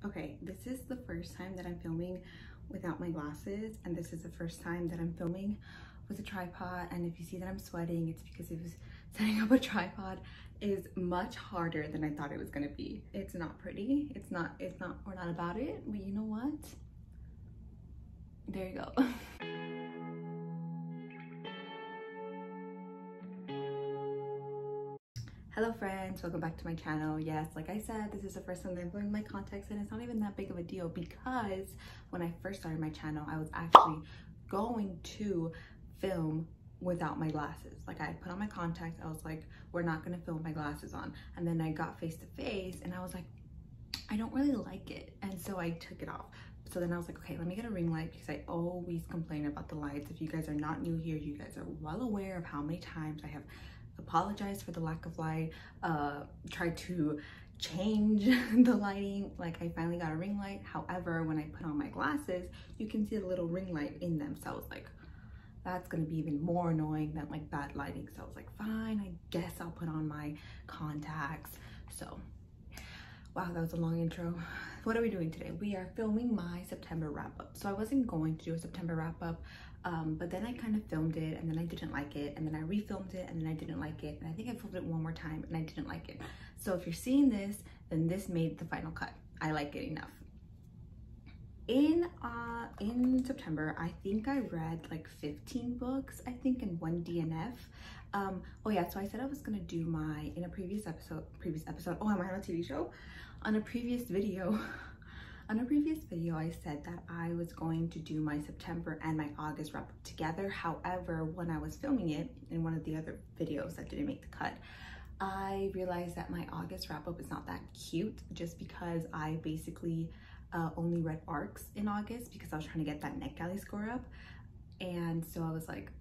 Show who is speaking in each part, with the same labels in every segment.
Speaker 1: Okay, this is the first time that I'm filming without my glasses, and this is the first time that I'm filming with a tripod. And if you see that I'm sweating, it's because setting up a tripod is much harder than I thought it was gonna be. It's not pretty, we're not about it, but you know what? There you go. Hello friends, welcome back to my channel. Yes, like I said, this is the first time that I'm filming my contacts, and it's not even that big of a deal because when I first started my channel, I was actually going to film without my glasses. Like, I put on my contacts, I was like, we're not gonna film with my glasses on. And then I got face to face and I was like, I don't really like it. And so I took it off. So then I was like, okay, let me get a ring light because I always complain about the lights. If you guys are not new here, you guys are well aware of how many times I have apologized for the lack of light, tried to change the lighting. Like, I finally got a ring light. However, when I put on my glasses, you can see the little ring light in them. So I was like, that's gonna be even more annoying than like bad lighting. So I was like, fine, I guess I'll put on my contacts. So wow, that was a long intro. What are we doing today? We are filming my September wrap up. So I wasn't going to do a September wrap up, but then I kind of filmed it and then I didn't like it, and then I refilmed it and then I didn't like it, and I think I filmed it one more time and I didn't like it. So if you're seeing this, then this made the final cut. I like it enough. In September, I think I read like 15 books, I think, in one DNF. Oh yeah, so I said I was gonna do my, in a previous episode, oh, am I on a TV show? On a previous video, I said that I was going to do my September and my August wrap up together. However, when I was filming it in one of the other videos that didn't make the cut, I realized that my August wrap up is not that cute, just because I basically only read arcs in August because I was trying to get that NetGalley score up. And so I was like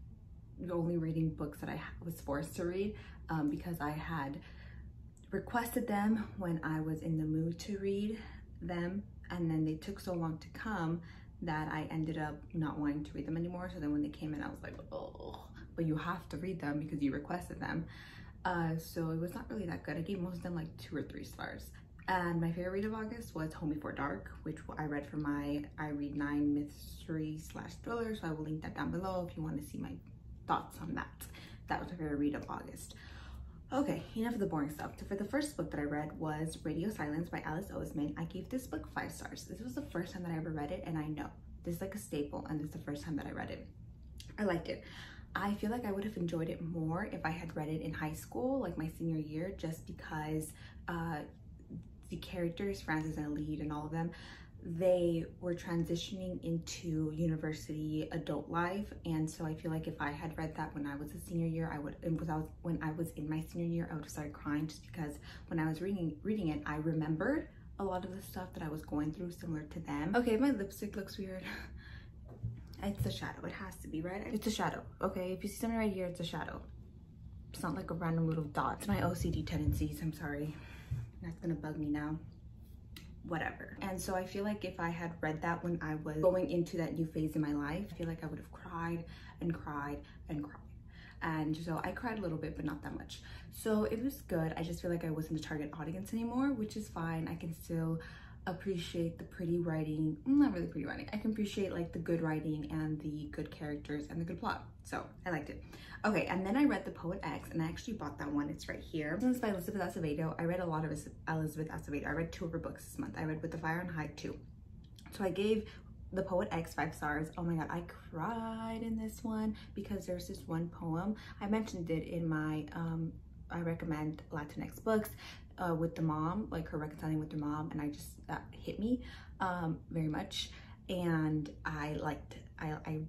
Speaker 1: only reading books that I was forced to read because I had requested them when I was in the mood to read them, and then they took so long to come that I ended up not wanting to read them anymore. So then when they came in, I was like, oh, but you have to read them because you requested them. So it was not really that good. I gave most of them like 2 or 3 stars. And my favorite read of August was Home Before Dark, which I read for my I Read 9 mystery/thriller. So I will link that down below if you want to see my thoughts on that. That was my favorite read of August. Okay, enough of the boring stuff. So for the first book that I read was Radio Silence by Alice Oseman. I gave this book 5 stars. This was the first time that I ever read it, and I know this is like a staple, and this is the first time that I read it. I liked it. I feel like I would have enjoyed it more if I had read it in high school, like my senior year, just because the characters, Frances and Lead and all of them, they were transitioning into university adult life. And so I feel like if I had read that when I was a senior year, when I was in my senior year, I would have started crying, just because when I was reading it, I remembered a lot of the stuff that I was going through similar to them. Okay, my lipstick looks weird. It's a shadow, it has to be, right? It's a shadow. Okay, if you see something right here, it's a shadow. It's not like a random little dot. It's my OCD tendencies, I'm sorry. That's gonna bug me now. Whatever. And so I feel like if I had read that when I was going into that new phase in my life, I feel like I would have cried and cried and cried. And so I cried a little bit, but not that much. So it was good. I just feel like I wasn't the target audience anymore, which is fine. I can still appreciate the pretty writing. Not really pretty writing. I can appreciate like the good writing and the good characters and the good plot. So I liked it. Okay, and then I read The Poet X, and I actually bought that one. It's right here. This is by Elizabeth Acevedo. I read a lot of Elizabeth Acevedo. I read 2 of her books this month. I read With the Fire and Hide 2. So I gave The Poet X 5 stars. Oh my god, I cried in this one because there's this one poem. I mentioned it in my I recommend Latinx books with the mom, like her reconciling with her mom, and that hit me very much, and I liked it. I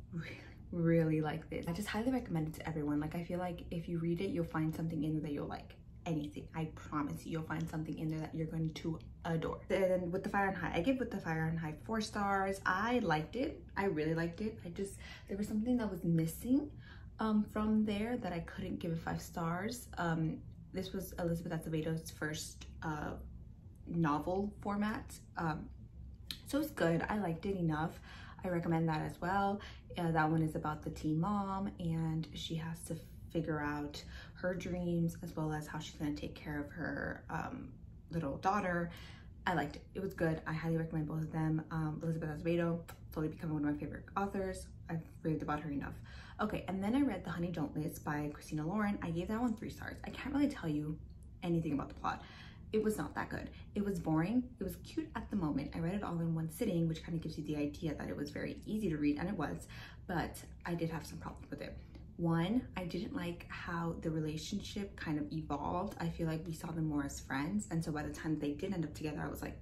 Speaker 1: really like this. I just highly recommend it to everyone. Like, I feel like if you read it, you'll find something in there that you'll like. Anything, I promise you, you'll find something in there that you're going to adore. Then With the Fire and Hide, I gave With the Fire and Hide 4 stars. I liked it. I really liked it. There was something that was missing from there that I couldn't give it 5 stars. This was Elizabeth Acevedo's first novel format, so it's good. I liked it enough. I recommend that as well. That one is about the teen mom, and she has to figure out her dreams as well as how she's going to take care of her little daughter. I liked it. It was good. I highly recommend both of them. Elizabeth Azevedo, totally becoming one of my favorite authors. I've raved about her enough. Okay, and then I read The Honey Don't List by Christina Lauren. I gave that one 3 stars. I can't really tell you anything about the plot. It was not that good. It was boring. It was cute at the moment. I read it all in one sitting, which kind of gives you the idea that it was very easy to read, and it was, but I did have some problems with it. One, I didn't like how the relationship kind of evolved. I feel like we saw them more as friends, and so by the time they did end up together, I was like,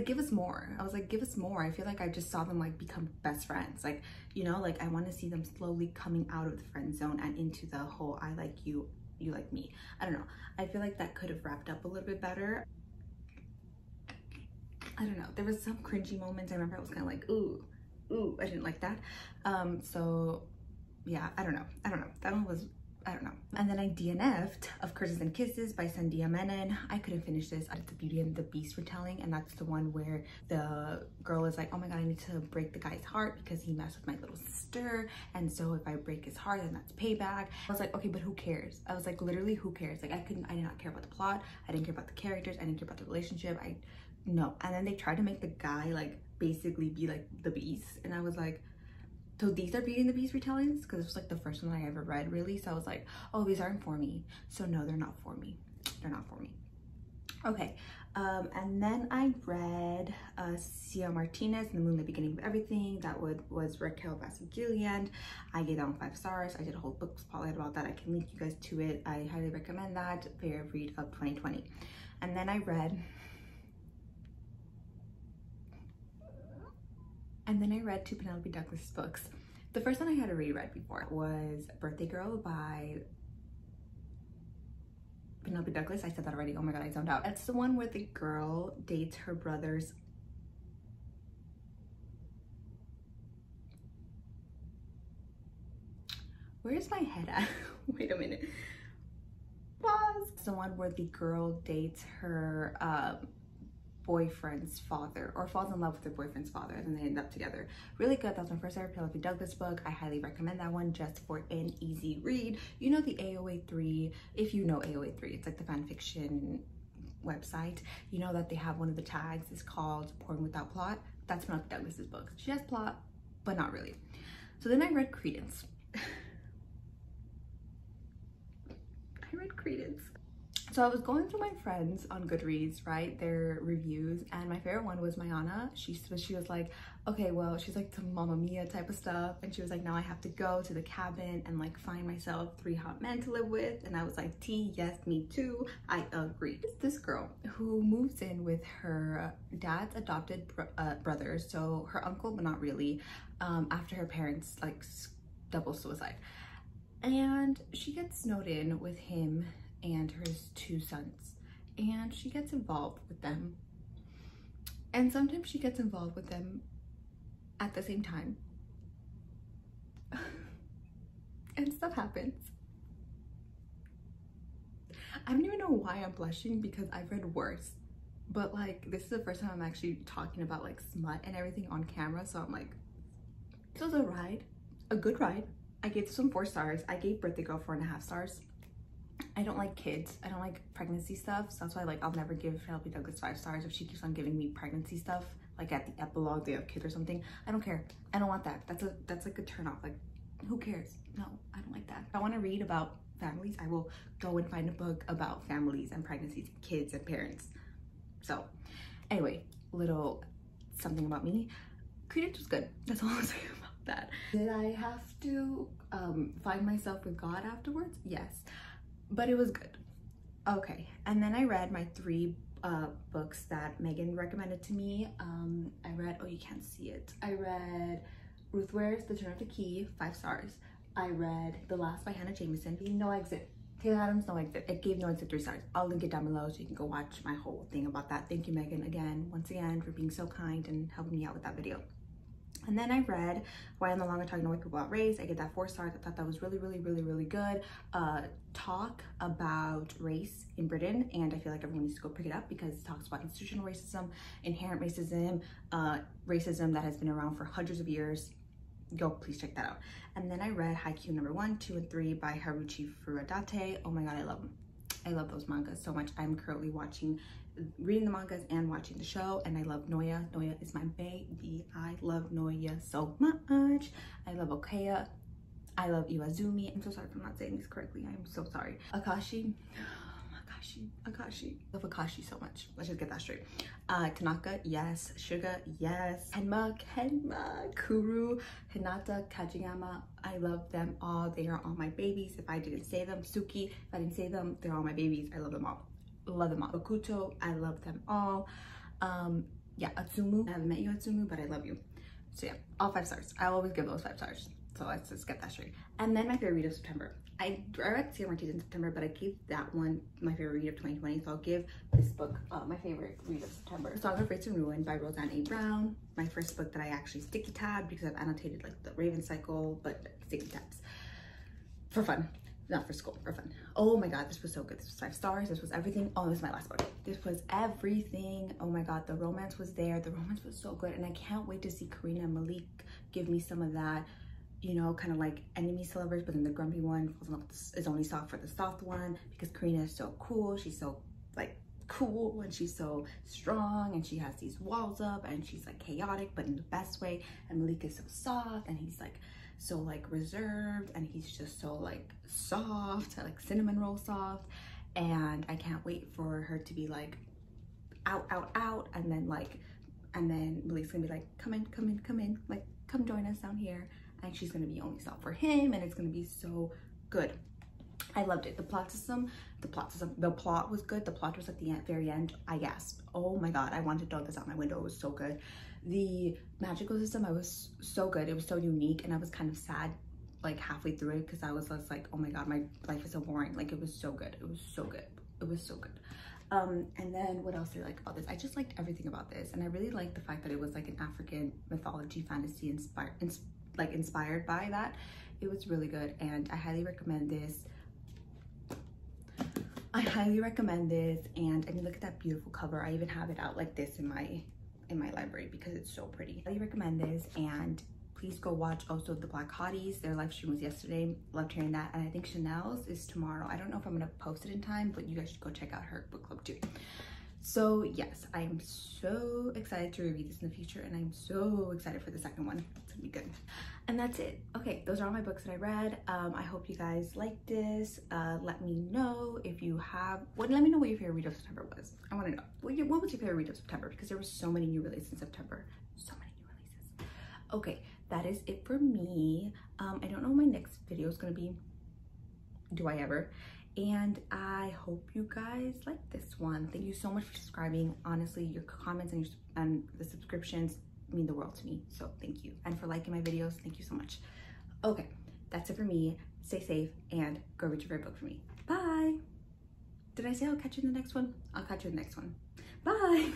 Speaker 1: give us more. I was like, give us more. I feel like I just saw them like become best friends. Like, you know, like I want to see them slowly coming out of the friend zone and into the whole I like you, you like me. I don't know. I feel like that could have wrapped up a little bit better. I don't know. There was some cringy moments. I remember I was kind of like, ooh, I didn't like that. So yeah, I don't know. That one was, I don't know. And then I DNF'd Of Curses and Kisses by Sandhya Menon. I couldn't finish this. It's the Beauty and the Beast retelling, and that's the one where the girl is like, oh my god, I need to break the guy's heart because he messed with my little sister, and so if I break his heart, then that's payback. I was like, okay, but who cares? I was like, literally, who cares? Like, I did not care about the plot. I didn't care about the characters. I didn't care about the relationship. No. And then they tried to make the guy like basically be like the beast, and I was like, so these are Beauty and the Beast retellings? Because it was like the first one I ever read, really. So I was like, oh, these aren't for me. So no, they're not for me. They're not for me. Okay, and then I read Sia Martinez and The Moonlit Beginning of Everything. That was Raquel Basso-Gilliand. I gave that one 5 stars. I did a whole book spotlight about that. I can link you guys to it. I highly recommend that. Favorite read of 2020. And then I read two Penelope Douglas books. The first one I had already read before was Birthday Girl by Penelope Douglas. I said that already. Oh my god, I zoned out. It's the one where the girl dates her brother's where's my head at? Wait a minute. Pause. It's the one where the girl dates her boyfriend's father, or falls in love with her boyfriend's father, and then they end up together. Really good. That's my first ever Penelope Douglas book. I highly recommend that one just for an easy read. You know the AO3, if you know AO3, it's like the fan fiction website. You know that they have one of the tags is called Porn Without Plot. That's Penelope Douglas's book. She has plot, but not really. So then I read Credence. So I was going through my friends on Goodreads, right, their reviews, and my favorite one was Mayana. She was like, okay, well, she's like some Mamma Mia type of stuff, and she was like, now I have to go to the cabin and like find myself 3 hot men to live with. And I was like, T, yes, me too, I agree. It's this girl who moves in with her dad's adopted brother, so her uncle, but not really, after her parents like double suicide, and she gets snowed in with him and her 2 sons, and she gets involved with them, and sometimes she gets involved with them at the same time and stuff happens. I don't even know why I'm blushing because I've read worse, but like this is the first time I'm actually talking about like smut and everything on camera, so I'm like, this was a good ride. I gave this one 4 stars. I gave Birthday Girl 4.5 stars. I don't like kids. I don't like pregnancy stuff. So that's why like I'll never give Penelope Douglas 5 stars if she keeps on giving me pregnancy stuff. Like at the epilogue, they have kids or something. I don't care. I don't want that. That's like a turn off. Like, who cares? No, I don't like that. If I want to read about families, I will go and find a book about families and pregnancies, kids and parents. So anyway, little something about me. Credence was good. That's all I'll say about that. Did I have to find myself with God afterwards? Yes. But it was good. Okay, and then I read my 3 books that Megan recommended to me. I read, oh, you can't see it. I read Ruth Ware's The Turn of the Key, 5 stars. I read The Last by Hannah Jameson, No Exit. Taylor Adams, No Exit. It gave No Exit 3 stars. I'll link it down below so you can go watch my whole thing about that. Thank you, Megan, once again, for being so kind and helping me out with that video. And then I read Why I'm No Longer Talking to White People About Race. I gave that 4 stars. I thought that was really good. Talk about race in Britain, and I feel like everyone needs to go pick it up because it talks about institutional racism, inherent racism, racism that has been around for hundreds of years. Go, please check that out. And then I read Haikyuu number 1, 2, and 3 by Haruchi Furudate. Oh my god, I love them. I love those mangas so much. I'm currently watching reading the mangas and watching the show. And I love Noya. Noya is my baby. I love Noya so much. I love Okaya. I love Iwazumi. I'm so sorry if I'm not saying this correctly. I'm so sorry. Akashi. Akashi. I love Akashi so much. Let's just get that straight. Tanaka, yes. Suga, yes. Kenma, Kuru, Hinata, Kajiyama. I love them all. They are all my babies. If I didn't say them, Suki, if I didn't say them, they're all my babies. I love them all. Love them all. Okuto, I love them all. Yeah, Atsumu. I haven't met you, Atsumu, but I love you. So yeah, all 5 stars. I always give those 5 stars. So let's just get that straight. And then my favorite read of September. I read Sailor Moon in September, but I gave that one my favorite read of 2020. So I'll give this book my favorite read of September. Song of Fates and Ruin by Roseanne A. Brown. My first book that I actually sticky tabbed because I've annotated like the Raven Cycle, but sticky tabs for fun, not for school, for fun. Oh my god, this was so good. This was 5 stars. This was everything. Oh, this is my last book. This was everything. Oh my god, the romance was there. The romance was so good, and I can't wait to see Karina and Malik give me some of that, you know, kind of like enemies to lovers, but then the grumpy one is only soft for the soft one, because Karina is so cool. She's so like cool, and she's so strong, and she has these walls up, and she's like chaotic, but in the best way. And Malik is so soft, and he's like so like reserved, and he's just so like soft, like cinnamon roll soft. And I can't wait for her to be like out, and then Malik's gonna be like, come in, like come join us down here. And she's gonna be only soft for him, and it's gonna be so good. I loved it. The plot was good. The plot was at the very end. I gasped. Oh my god, I wanted to throw this out my window. It was so good. The magical system, I was so good. It was so unique, and I was kind of sad like halfway through it, because I was just like, oh my god, my life is so boring. Like, it was so good. It was so good. It was so good. And then what else did I like about this? I just liked everything about this, and I really liked the fact that it was like an African mythology fantasy inspired by that. It was really good, and I highly recommend this. And I mean, look at that beautiful cover. I even have it out like this in my library because it's so pretty. I highly recommend this, and please go watch also The Black Hotties. Their live stream was yesterday. Loved hearing that. And I think Chanel's is tomorrow. I don't know if I'm gonna post it in time, but you guys should go check out her book club too. So yes, I am so excited to review this in the future, and I'm so excited for the second one. It's gonna be good. And that's it. Okay, those are all my books that I read. I hope you guys liked this. Let me know if you have, let me know what your favorite read of September was. I wanna know. What was your favorite read of September? Because there were so many new releases in September. So many new releases. Okay, that is it for me. I don't know what my next video is gonna be. Do I ever? And I hope you guys like this one. Thank you so much for subscribing. Honestly, your comments and the subscriptions mean the world to me. So thank you. And for liking my videos, thank you so much. Okay, that's it for me. Stay safe and go read your favorite book for me. Bye. Did I say I'll catch you in the next one? I'll catch you in the next one. Bye.